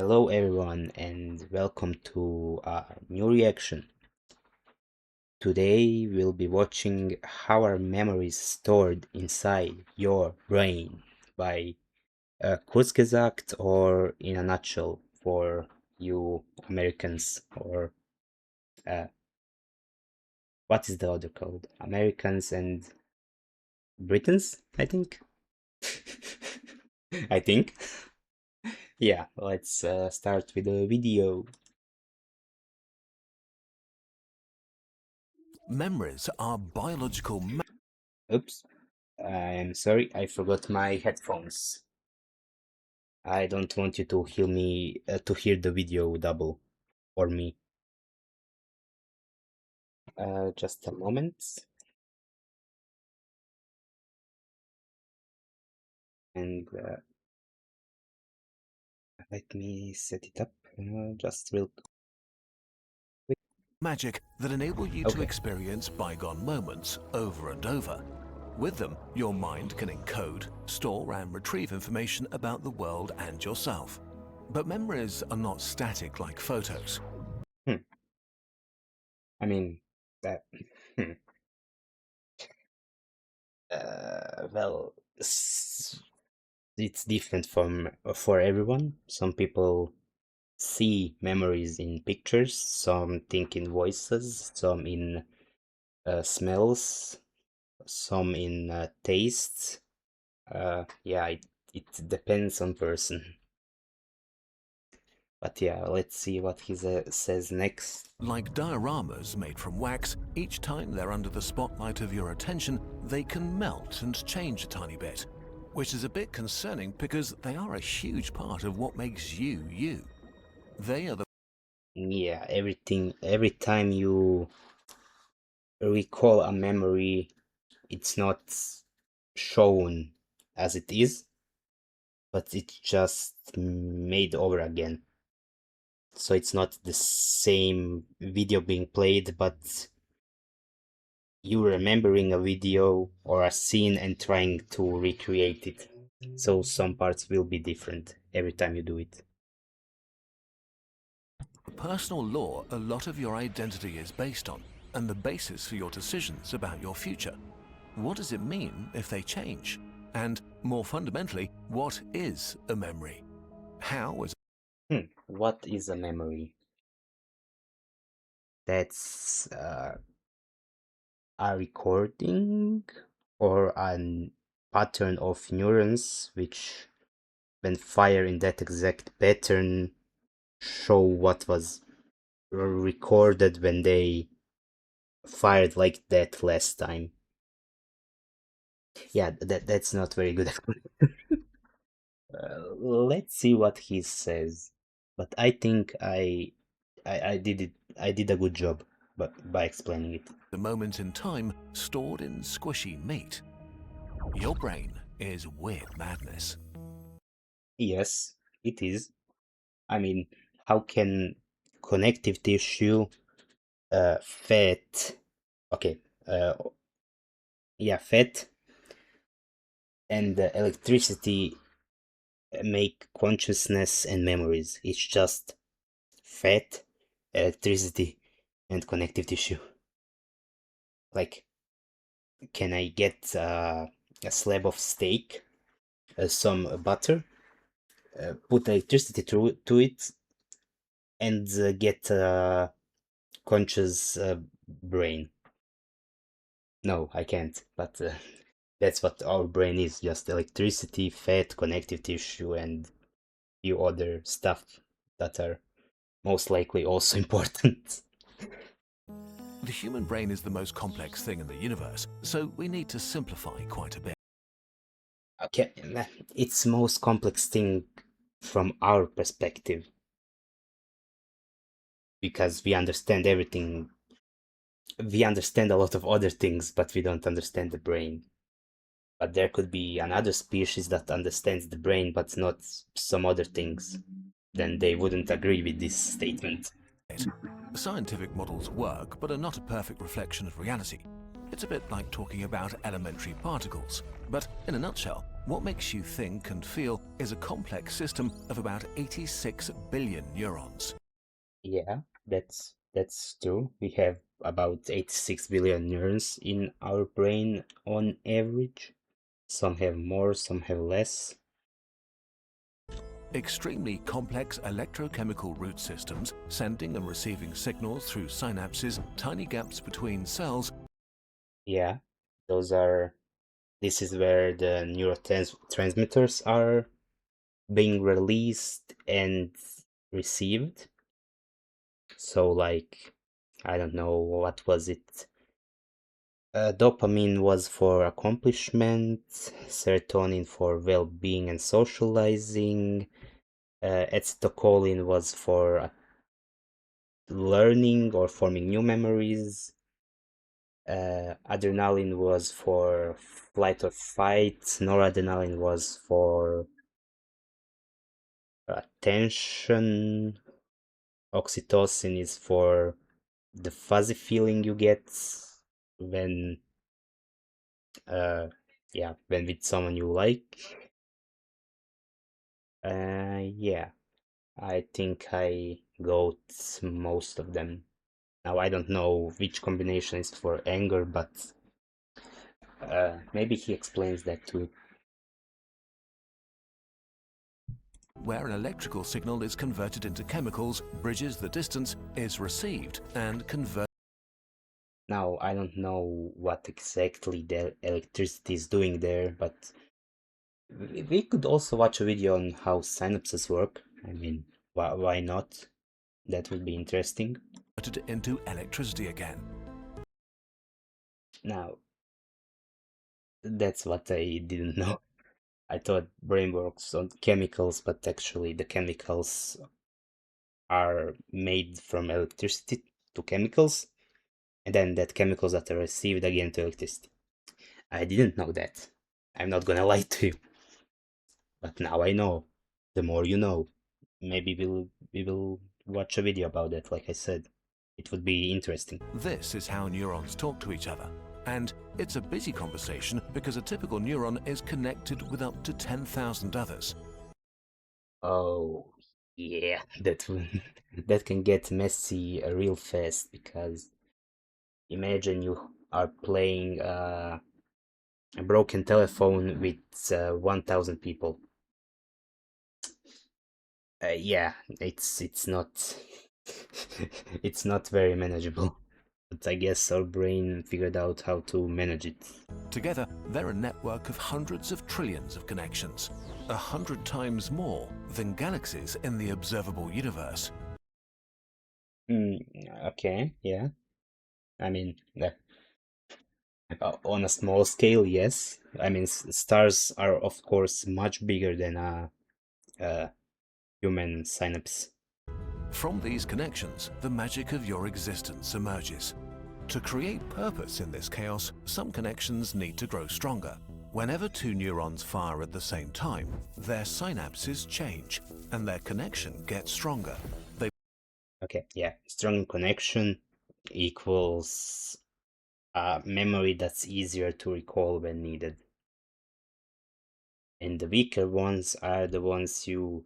Hello everyone and welcome to a new reaction. Today we'll be watching how are memories stored inside your brain by Kurzgesagt, or in a nutshell for you Americans, or uh, what is the other called? Americans and Britons, I think. I think. Yeah, let's start with the video. Memories are biological. Oops. I'm sorry, I forgot my headphones. I don't want you to hear me to hear the video double or me. Just a moment, and let me set it up. Just real quick. Magic that enable you to Okay. experience bygone moments over and over. With them, your mind can encode, store and retrieve information about the world and yourself. But memories are not static like photos. Hmm. I mean that. Hmm. Well, it's different from for everyone. Some people see memories in pictures, some think in voices, some in smells, some in tastes. Yeah, it depends on person. But yeah, let's see what he says next. Like dioramas made from wax, each time they're under the spotlight of your attention, they can melt and change a tiny bit. Which is a bit concerning because they are a huge part of what makes you, you. They are the Yeah, every time you recall a memory, it's not shown as it is, but it's just made over again. So it's not the same video being played, but you remembering a video or a scene and trying to recreate it. So some parts will be different every time you do it. personal law a lot of your identity is based on, and the basis for your decisions about your future. What does it mean if they change? And more fundamentally, what is a memory? How is What is a memory? That's a recording or a pattern of neurons which, when fire in that exact pattern, show what was recorded when they fired like that last time. Yeah, that's not very good. Let's see what he says. But I think I did it. I did a good job, but by explaining it. the moment in time stored in squishy meat? Your brain is weird madness. Yes, it is. I mean, how can connective tissue, fat, okay, uh, yeah, fat and electricity make consciousness and memories? It's just fat, electricity, and connective tissue. Like, can I get a slab of steak, some butter, put electricity to it, and get a conscious brain? No, I can't. But that's what our brain is: just electricity, fat, connective tissue, and few other stuff that are most likely also important. The human brain is the most complex thing in the universe, so we need to simplify quite a bit. Okay, it's most complex thing from our perspective because we understand everything. We understand a lot of other things, but we don't understand the brain. But there could be another species that understands the brain, but not some other things. Then they wouldn't agree with this statement. Scientific models work, but are not a perfect reflection of reality. It's a bit like talking about elementary particles, but in a nutshell, What makes you think and feel is a complex system of about 86 billion neurons. Yeah, that's true. We have about 86 billion neurons in our brain on average. Some have more, some have less. Extremely complex electrochemical root systems, sending and receiving signals through synapses, tiny gaps between cells. Yeah, those are, this is where the neurotransmitters are being released and received. So like, I don't know, what was it? Dopamine was for accomplishment, serotonin for well-being and socializing, acetylcholine was for learning or forming new memories, adrenaline was for flight or fight, noradrenaline was for attention, oxytocin is for the fuzzy feeling you get when yeah, when with someone you like. Yeah, I think I got most of them. Now I don't know which combination is for anger, but maybe he explains that too. Where an electrical signal is converted into chemicals, bridges the distance, is received and converted. Now I don't know what exactly the electricity is doing there, but we could also watch a video on how synapses work. I mean, why not? That would be interesting. Into electricity again. Now, that's what I didn't know. I thought brain works on chemicals, but actually the chemicals are made from electricity to chemicals, and then that chemicals that are received again to electricity. I didn't know that. I'm not gonna lie to you, but now I know. The more you know. Maybe we will watch a video about that, like I said. It would be interesting. This is how neurons talk to each other. And it's a busy conversation because a typical neuron is connected with up to 10,000 others. Oh, yeah, that can get messy real fast because imagine you are playing a broken telephone with 1,000 people. Yeah, it's not it's not very manageable. But I guess our brain figured out how to manage it. Together, they're a network of hundreds of trillions of connections, 100 times more than galaxies in the observable universe. Mm, okay, yeah. I mean, on a small scale, yes. I mean, stars are of course much bigger than a human synapse. From these connections, the magic of your existence emerges. To create purpose in this chaos, some connections need to grow stronger. Whenever two neurons fire at the same time, their synapses change and their connection gets stronger. Okay, yeah. Strong connection equals a memory that's easier to recall when needed. And the weaker ones are the ones you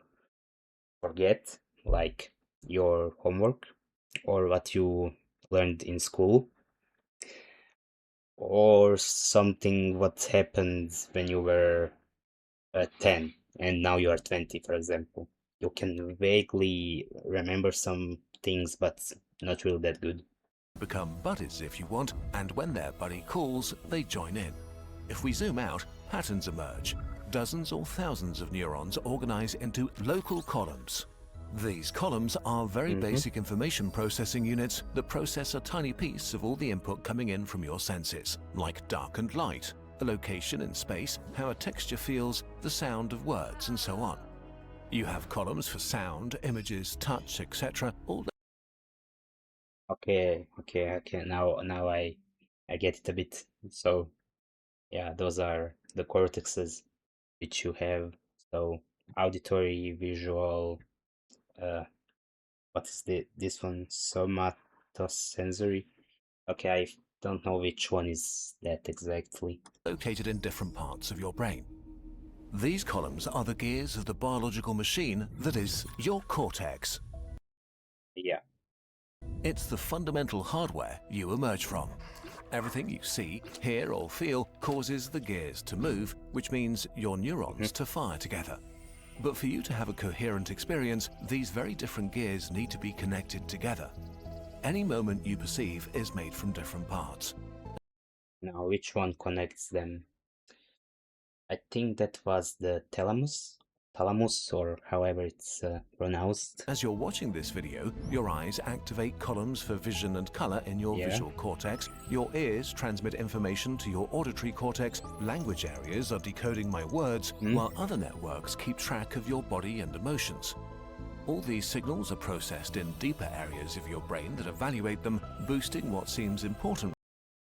forget, like your homework or what you learned in school, or something what happened when you were 10 and now you are 20, for example. You can vaguely remember some things, but not really that good. Become buddies if you want, and when their buddy calls, they join in. If we zoom out, patterns emerge. Dozens or thousands of neurons organize into local columns. These columns are very Hmm. basic information processing units that process a tiny piece of all the input coming in from your senses, like dark and light, a location in space, how a texture feels, the sound of words, and so on. You have columns for sound, images, touch, etc., all Okay. Now I get it a bit. So yeah, those are the cortexes which you have. So auditory, visual, uh, what is this one? Somatosensory. Okay, I don't know which one is that exactly. located in different parts of your brain. These columns are the gears of the biological machine that is your cortex. Yeah. It's the fundamental hardware you emerge from. Everything you see, hear or feel causes the gears to move, which means your neurons to fire together. But for you to have a coherent experience, these very different gears need to be connected together. Any moment you perceive is made from different parts. Now, which one connects them? I think that was the thalamus, or however it's pronounced. As you're watching this video, your eyes activate columns for vision and color in your Yeah. visual cortex, your ears transmit information to your auditory cortex, language areas are decoding my words, while other networks keep track of your body and emotions. All these signals are processed in deeper areas of your brain that evaluate them, boosting what seems important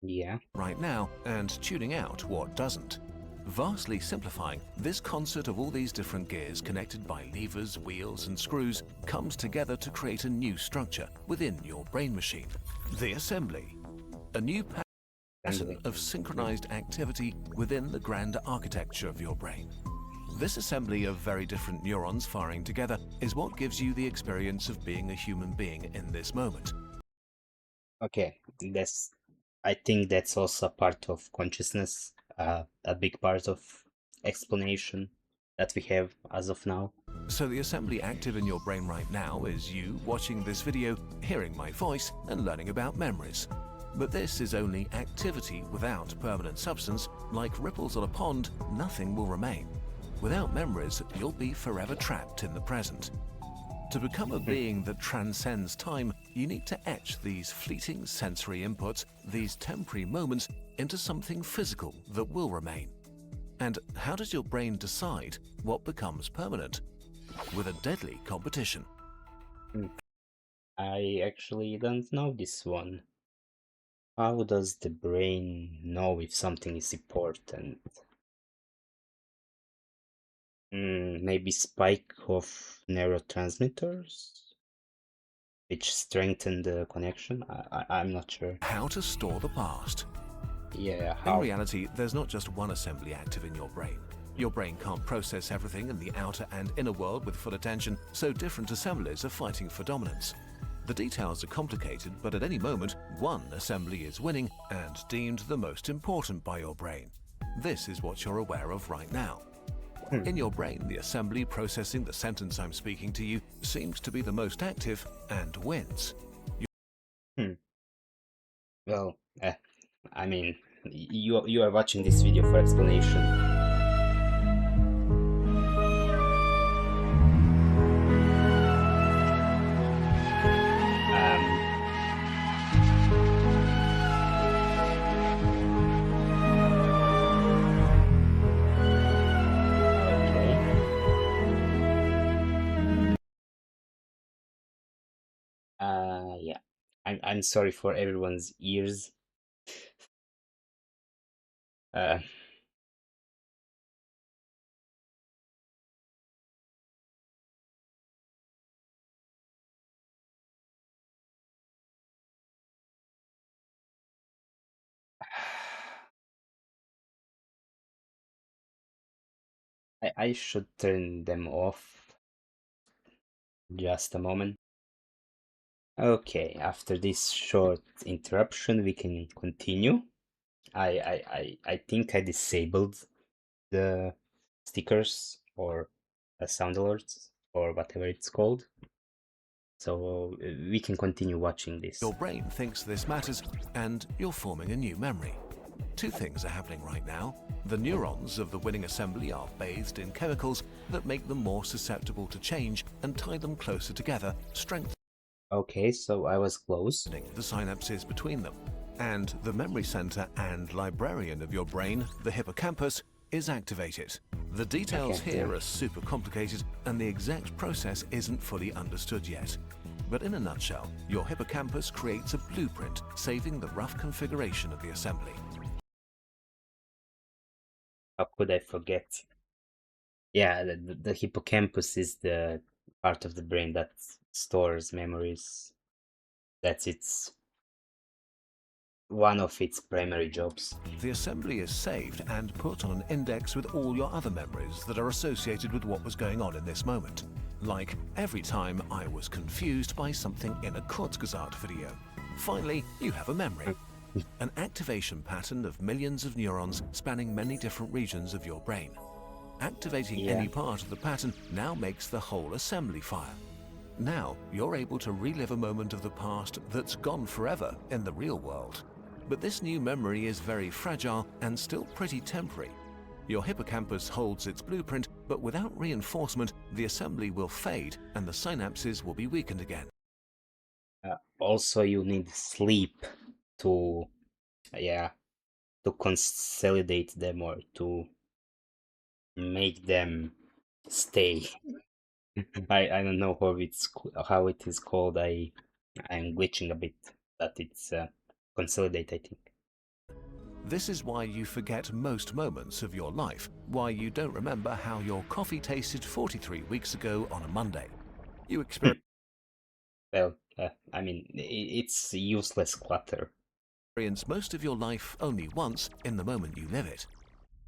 Yeah. right now and tuning out what doesn't. Vastly simplifying, this concert of all these different gears connected by levers, wheels and screws comes together to create a new structure within your brain machine. The assembly. A new pattern of synchronized activity within the grand architecture of your brain. This assembly of very different neurons firing together is what gives you the experience of being a human being in this moment. Okay, I think that's also a part of consciousness, a big part of explanation that we have as of now. So the assembly active in your brain right now is you watching this video, hearing my voice, and learning about memories. But this is only activity without permanent substance. Like ripples on a pond, nothing will remain. Without memories, you'll be forever trapped in the present. To become a being that transcends time, you need to etch these fleeting sensory inputs, these temporary moments, into something physical that will remain. And how does your brain decide what becomes permanent? With a deadly competition. I actually don't know this one. How does the brain know if something is important? Maybe spike of neurotransmitters, which strengthen the connection? I'm not sure. How to store the past. Yeah, In how? reality, there's not just one assembly active in your brain. Your brain can't process everything in the outer and inner world with full attention, so different assemblies are fighting for dominance. The details are complicated, but at any moment, one assembly is winning and deemed the most important by your brain. This is what you're aware of right now. In your brain, the assembly processing the sentence I'm speaking to you seems to be the most active and wins. Well, I mean, you are watching this video for explanation. Yeah. I'm sorry for everyone's ears. Uh, I should turn them off. Just a moment. Okay, after this short interruption, we can continue. I think I disabled the stickers or sound alerts or whatever it's called. So we can continue watching this. Your brain thinks this matters, and you're forming a new memory. Two things are happening right now. The neurons of the winning assembly are bathed in chemicals that make them more susceptible to change and tie them closer together, strengthening Okay, so I was close. the synapses between them. And the memory center and librarian of your brain, the hippocampus, is activated. The details here are super complicated and the exact process isn't fully understood yet. But in a nutshell, your hippocampus creates a blueprint, saving the rough configuration of the assembly. How could I forget? Yeah, the hippocampus is the part of the brain that stores memories. That's its one of its primary jobs. The assembly is saved and put on an index with all your other memories that are associated with what was going on in this moment. Like every time I was confused by something in a Kurzgesagt video. Finally, you have a memory. An activation pattern of millions of neurons spanning many different regions of your brain. Activating Yeah. any part of the pattern now makes the whole assembly fire. Now, you're able to relive a moment of the past that's gone forever in the real world. But this new memory is very fragile and still pretty temporary. Your hippocampus holds its blueprint, but without reinforcement, the assembly will fade and the synapses will be weakened again. Also, you need sleep to, yeah, to consolidate them or to make them stay. I don't know how it is called. I'm glitching a bit, but it's consolidate, I think. This is why you forget most moments of your life, why you don't remember how your coffee tasted 43 weeks ago on a Monday. You experience Well, I mean, it's useless clutter. most of your life only once in the moment you live it.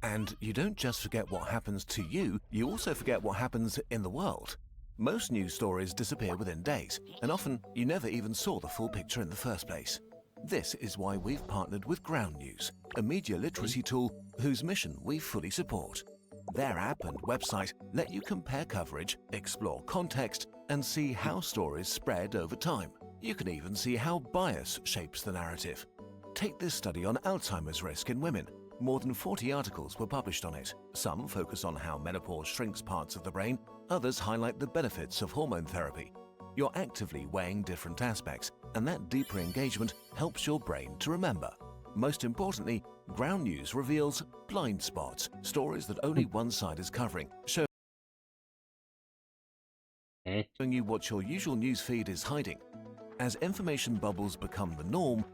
And you don't just forget what happens to you, you also forget what happens in the world. Most news stories disappear within days, and often you never even saw the full picture in the first place. This is why we've partnered with Ground News, a media literacy tool whose mission we fully support. Their app and website let you compare coverage, explore context, and see how stories spread over time. You can even see how bias shapes the narrative. Take this study on Alzheimer's risk in women. More than 40 articles were published on it. Some focus on how menopause shrinks parts of the brain, others highlight the benefits of hormone therapy. You're actively weighing different aspects, and that deeper engagement helps your brain to remember. Most importantly, Ground News reveals blind spots, stories that only one side is covering, showing Eh? you what your usual news feed is hiding. As information bubbles become the norm,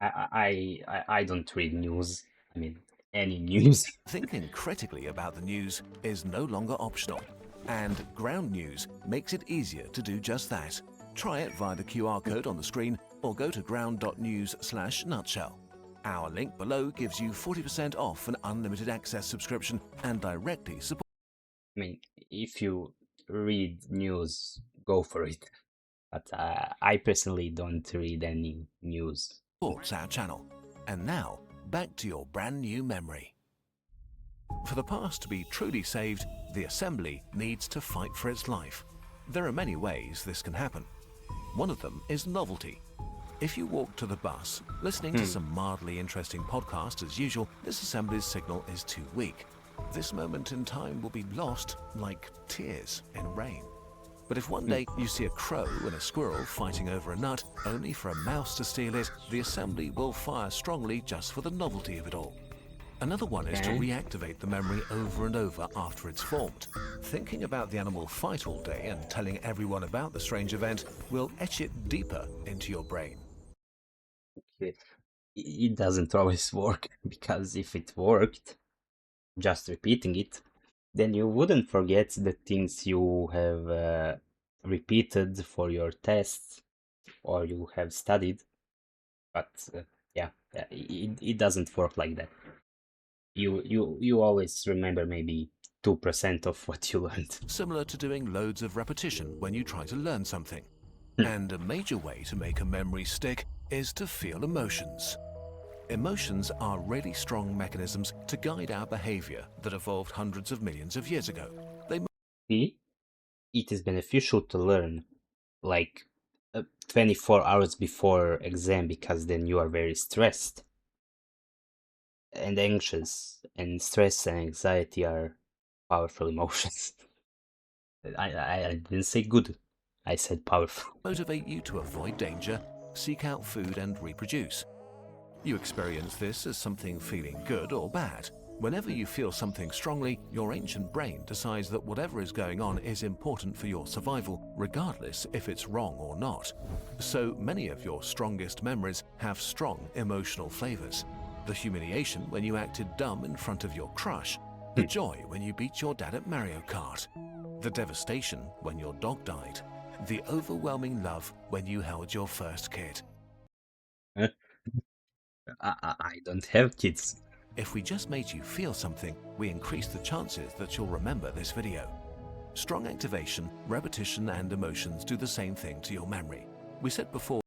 I don't read news. I mean, any news. thinking critically about the news is no longer optional. And Ground News makes it easier to do just that. Try it via the QR code on the screen or go to ground.news/nutshell. Our link below gives you 40% off an unlimited access subscription and directly I mean, if you read news, go for it. But I personally don't read any news. supports our channel. And now, back to your brand new memory. For the past to be truly saved, the assembly needs to fight for its life. There are many ways this can happen. One of them is novelty. If you walk to the bus, listening to some mildly interesting podcast as usual, this assembly's signal is too weak. This moment in time will be lost like tears in rain. But if one day you see a crow and a squirrel fighting over a nut, only for a mouse to steal it, the assembly will fire strongly just for the novelty of it all. Another one is to reactivate the memory over and over after it's formed. Thinking about the animal fight all day and telling everyone about the strange event will etch it deeper into your brain. It doesn't always work, because if it worked, just repeating it, then you wouldn't forget the things you have repeated for your tests or you have studied. But yeah, it doesn't work like that. You always remember maybe 2% of what you learned. Similar to doing loads of repetition when you try to learn something. And a major way to make a memory stick is to feel emotions. Emotions are really strong mechanisms to guide our behavior that evolved hundreds of millions of years ago. They See, it is beneficial to learn like 24 hours before exam, because then you are very stressed and anxious, and stress and anxiety are powerful emotions. I didn't say good, I said powerful. motivate you to avoid danger, seek out food and reproduce. You experience this as something feeling good or bad. Whenever you feel something strongly, your ancient brain decides that whatever is going on is important for your survival, regardless if it's wrong or not. So many of your strongest memories have strong emotional flavors. The humiliation when you acted dumb in front of your crush, the joy when you beat your dad at Mario Kart, the devastation when your dog died, the overwhelming love when you held your first kid. I don't have kids. If we just made you feel something, we increase the chances that you'll remember this video. Strong activation, repetition, and emotions do the same thing to your memory. We said before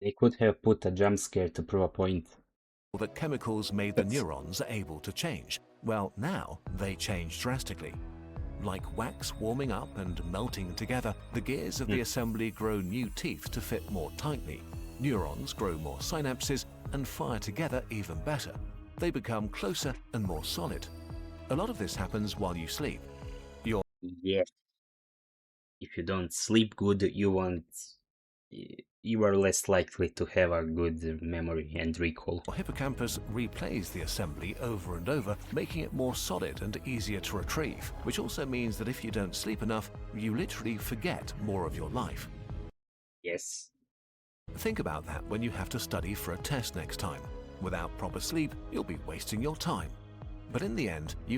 They could have put a jump scare to prove a point. that chemicals made the neurons able to change. Well, now they change drastically. Like wax warming up and melting together, the gears of the assembly grow new teeth to fit more tightly. Neurons grow more synapses and fire together even better. They become closer and more solid. A lot of this happens while you sleep. Your Yeah. If you don't sleep good, you are less likely to have a good memory and recall. hippocampus replays the assembly over and over, making it more solid and easier to retrieve, which also means that if you don't sleep enough, you literally forget more of your life. Yes. Think about that when you have to study for a test next time. Without proper sleep, you'll be wasting your time. But in the end, you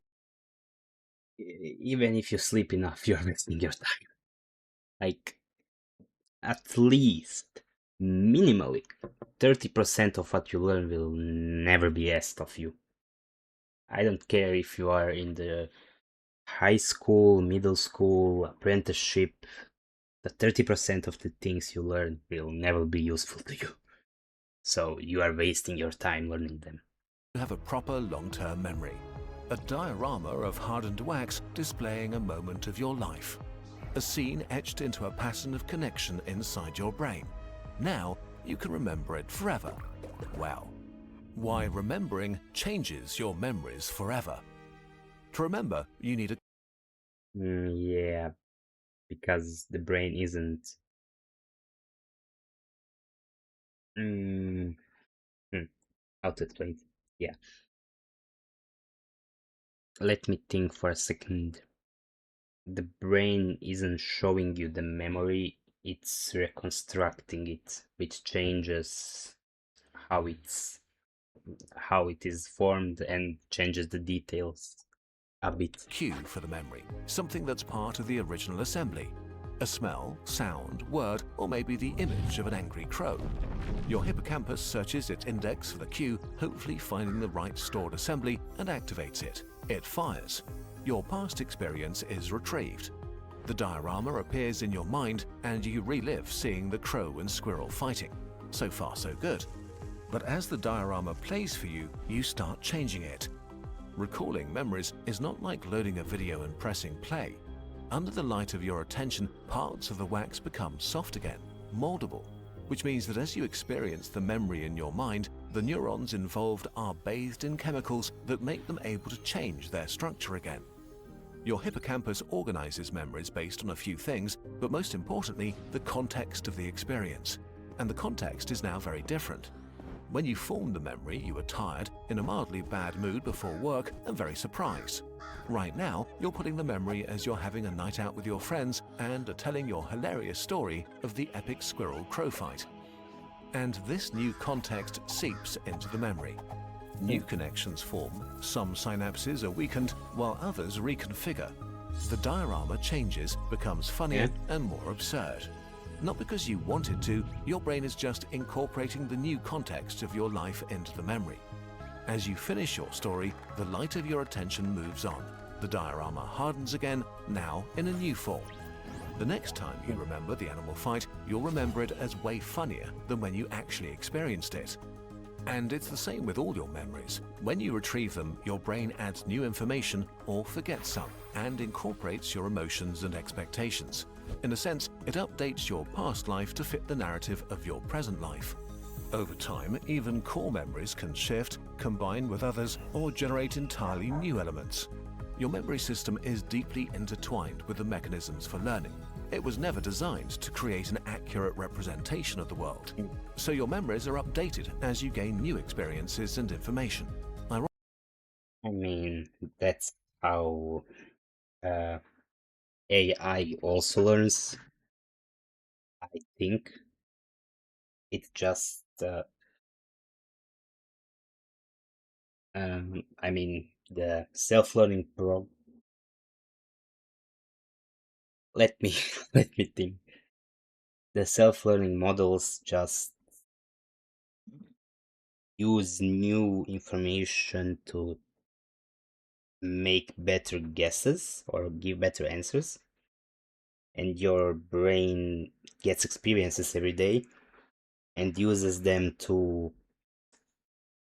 Even if you sleep enough, you're wasting your time. Like, at least, minimally, 30% of what you learn will never be asked of you. I don't care if you are in the high school, middle school, apprenticeship, the 30% of the things you learn will never be useful to you. So you are wasting your time learning them. have a proper long-term memory. A diorama of hardened wax displaying a moment of your life. A scene etched into a pattern of connection inside your brain. Now you can remember it forever. Wow. Why remembering changes your memories forever. To remember, you need a Yeah, because the brain isn't. Mm, how to explain it? Yeah. Let me think for a second. The brain isn't showing you the memory, it's reconstructing it, which changes how it is formed and changes the details a bit. cue for the memory, something that's part of the original assembly. A smell, sound, word, or maybe the image of an angry crow. Your hippocampus searches its index for the cue, hopefully finding the right stored assembly, and activates it. It fires. Your past experience is retrieved. The diorama appears in your mind and you relive seeing the crow and squirrel fighting. So far so good. But as the diorama plays for you, you start changing it. Recalling memories is not like loading a video and pressing play. Under the light of your attention, parts of the wax become soft again, moldable, which means that as you experience the memory in your mind, the neurons involved are bathed in chemicals that make them able to change their structure again. Your hippocampus organizes memories based on a few things, but most importantly, the context of the experience. And the context is now very different. When you formed the memory, you were tired, in a mildly bad mood before work, and very surprised. Right now, you're putting the memory as you're having a night out with your friends and are telling your hilarious story of the epic squirrel-crow fight. And this new context seeps into the memory. New connections form, some synapses are weakened, while others reconfigure. The diorama changes, becomes funnier and more absurd. Not because you wanted to, your brain is just incorporating the new context of your life into the memory. As you finish your story, the light of your attention moves on. The diorama hardens again, now in a new form. The next time you remember the animal fight, you'll remember it as way funnier than when you actually experienced it. And it's the same with all your memories. When you retrieve them, your brain adds new information or forgets some and incorporates your emotions and expectations. In a sense, it updates your past life to fit the narrative of your present life. Over time, even core memories can shift, combine with others, or generate entirely new elements. Your memory system is deeply intertwined with the mechanisms for learning. It was never designed to create an accurate representation of the world. So your memories are updated as you gain new experiences and information. I mean, that's how AI also learns. I think it's just, I mean, the self-learning pro. Let me let me think. The self-learning models just use new information to make better guesses or give better answers, and your brain gets experiences every day and uses them to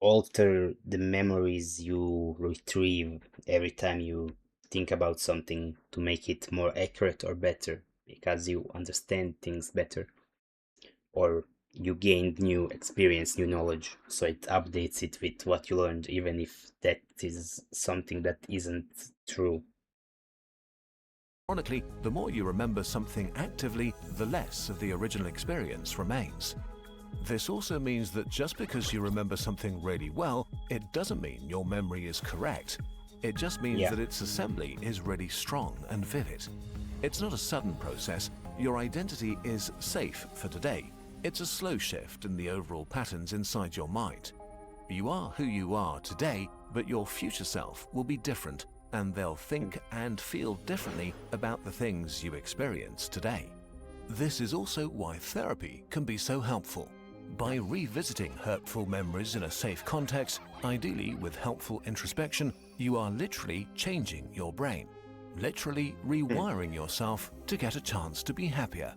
alter the memories you retrieve every time you think about something to make it more accurate or better because you understand things better or you gained new experience, new knowledge. So it updates it with what you learned, even if that is something that isn't true. Ironically, the more you remember something actively, the less of the original experience remains. This also means that just because you remember something really well, it doesn't mean your memory is correct. It just means Yeah. that its assembly is really strong and vivid. It's not a sudden process. Your identity is safe for today. It's a slow shift in the overall patterns inside your mind. You are who you are today, but your future self will be different, and they'll think and feel differently about the things you experience today. This is also why therapy can be so helpful. By revisiting hurtful memories in a safe context, ideally with helpful introspection, you are literally changing your brain, literally Hmm. rewiring yourself to get a chance to be happier.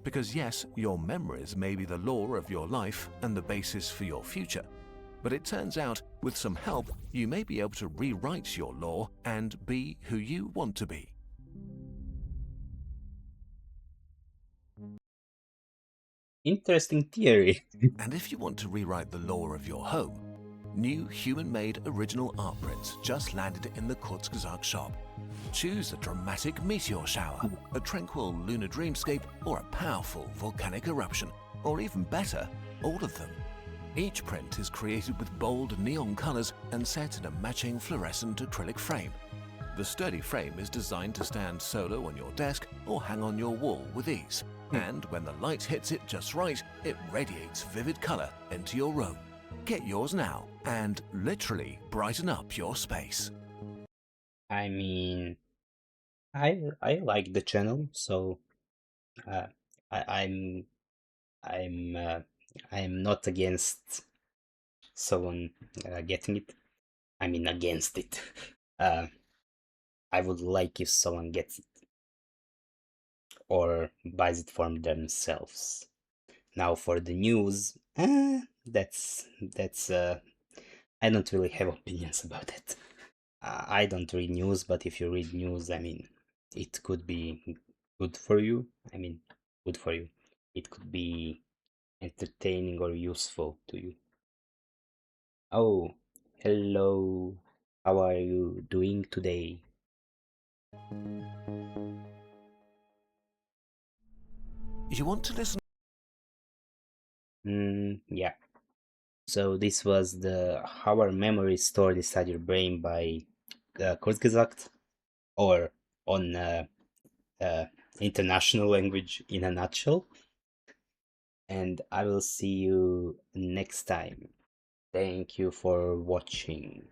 Because yes, your memories may be the law of your life and the basis for your future, but it turns out with some help, you may be able to rewrite your law and be who you want to be. Interesting theory. And if you want to rewrite the law of your home, new human-made original art prints just landed in the Kurzgesagt shop. Choose a dramatic meteor shower, a tranquil lunar dreamscape, or a powerful volcanic eruption, or even better, all of them. Each print is created with bold neon colors and set in a matching fluorescent acrylic frame. The sturdy frame is designed to stand solo on your desk or hang on your wall with ease. And when the light hits it just right, it radiates vivid color into your room. Get yours now and literally brighten up your space. I mean, I like the channel, so uh, I, I'm I'm I'm not against someone getting it. I mean, against it. Uh, I would like if someone gets it or buys it for themselves. Now for the news, that's I don't really have opinions about it. I don't read news, but if you read news, I mean, it could be good for you. I mean, good for you. It could be entertaining or useful to you. Oh, hello. How are you doing today? You want to listen? Yeah. So this was the How Our Memories Stored Inside Your Brain by Kurzgesagt, or on uh, international language in a nutshell. And I will see you next time. Thank you for watching.